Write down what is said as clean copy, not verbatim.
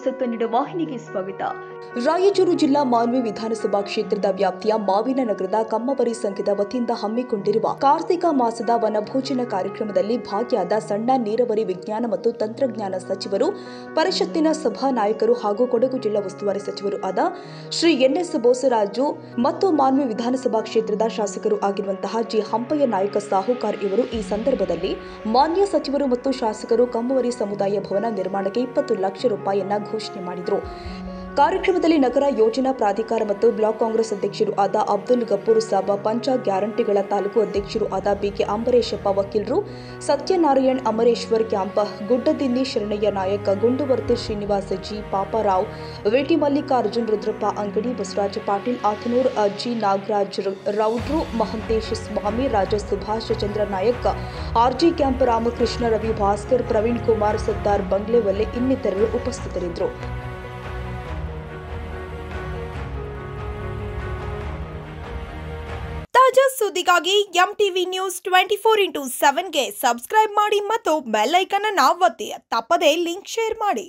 News Kannada ವಾಹಿನಿಗೆ ಸ್ವಾಗತ. ರಾಯಚೂರು ಜಿಲ್ಲಾ ಮಾನ್ವಿ ವಿಧಾನಸಭಾ ಕ್ಷೇತ್ರದ ವ್ಯಾಪ್ತಿಯ ಮಾವಿನ ನಗರದ ಕಮ್ಮವರಿ ಸಂಘದ ವತಿಯಿಂದ ಹಮ್ಮಿಕೊಂಡಿರುವ ಕಾರ್ತಿಕ ಮಾಸದ ವನಭೋಜನ ಕಾರ್ಯಕ್ರಮದಲ್ಲಿ ಭಾಗಿಯಾದ ಸಣ್ಣ ನೀರಾವರಿ ವಿಜ್ಞಾನ ಮತ್ತು ತಂತ್ರಜ್ಞಾನ ಸಚಿವರು, ಪರಿಷತ್ತಿನ ಸಭಾ ನಾಯಕರು ಹಾಗೂ ಕೊಡಗು ಜಿಲ್ಲಾ ಉಸ್ತುವಾರಿ ಸಚಿವರು ಆದ ಶ್ರೀ ಎನ್ಎಸ್ ಬೋಸರಾಜು ಮತ್ತು ಮಾನ್ವಿ ವಿಧಾನಸಭಾ ಕ್ಷೇತ್ರದ ಶಾಸಕರು ಆಗಿರುವಂತಹ ಜಿ ಹಂಪಯ್ಯ ನಾಯಕ ಸಾಹುಕಾರ್ ಇವರು ಈ ಸಂದರ್ಭದಲ್ಲಿ ಮಾನ್ಯ ಸಚಿವರು ಮತ್ತು ಶಾಸಕರು ಕಮ್ಮವರಿ ಸಮುದಾಯ ಭವನ ನಿರ್ಮಾಣಕ್ಕೆ 20 ಲಕ್ಷ ರೂಪಾಯಿಯನ್ನ ಘೋಷಣೆ ಮಾಡಿದರು. ಕಾರ್ಯಕ್ರಮದಲ್ಲಿ ನಗರ ಯೋಜನಾ ಪ್ರಾಧಿಕಾರ ಮತ್ತು ಬ್ಲಾಕ್ ಕಾಂಗ್ರೆಸ್ ಅಧ್ಯಕ್ಷರು ಆದ ಅಬ್ದುಲ್ ಗಫೂರ್ ಸಾಬ, ಪಂಚ ಗ್ಯಾರಂಟಿಗಳ ತಾಲೂಕು ಅಧ್ಯಕ್ಷರು ಆದ ಬಿಕೆ ಅಂಬರೀಶಪ್ಪ, ವಕೀಲರು ಸತ್ಯನಾರಾಯಣ್ ಅಮರೇಶ್ವರ್ ಕ್ಯಾಂಪ್, ಗುಡ್ಡದಿನ್ನಿ ಶರಣಯ್ಯ ನಾಯಕ್, ಗುಂಡುವರ್ತಿ ಶ್ರೀನಿವಾಸ ಜಿ, ಪಾಪರಾವ್, ವೇಟಿ ಮಲ್ಲಿಕಾರ್ಜುನ್, ರುದ್ರಪ್ಪ ಅಂಗಡಿ, ಬಸವರಾಜ ಪಾಟೀಲ್, ಆತನೂರ್ ಜಿ, ನಾಗರಾಜ್ ರೌಡ್ರು, ಮಹಂತೇಶ್ ಸ್ವಾಮಿ, ರಾಜ ಸುಭಾಷ್ ಚಂದ್ರ ನಾಯಕ್, ಆರ್ಜಿ ಕ್ಯಾಂಪ್, ರಾಮಕೃಷ್ಣ, ರವಿ ಭಾಸ್ಕರ್, ಪ್ರವೀಣ್ ಕುಮಾರ್, ಸತ್ತಾರ್ ಬಂಗ್ಲೆವಲ್ಲೆ ಇನ್ನಿತರರು ಉಪಸ್ಥಿತರಿದ್ದರು. ತಾಜಾ ಸುದ್ದಿಗಾಗಿ ಎಂಟಿವಿ ನ್ಯೂಸ್ 24x7ಗೆ ಸಬ್ಸ್ಕ್ರೈಬ್ ಮಾಡಿ ಮತ್ತು ಬೆಲ್ ಐಕಾನ್ ಅನ್ನು ಒತ್ತಿ. ತಪ್ಪದೇ ಲಿಂಕ್ ಶೇರ್ ಮಾಡಿ.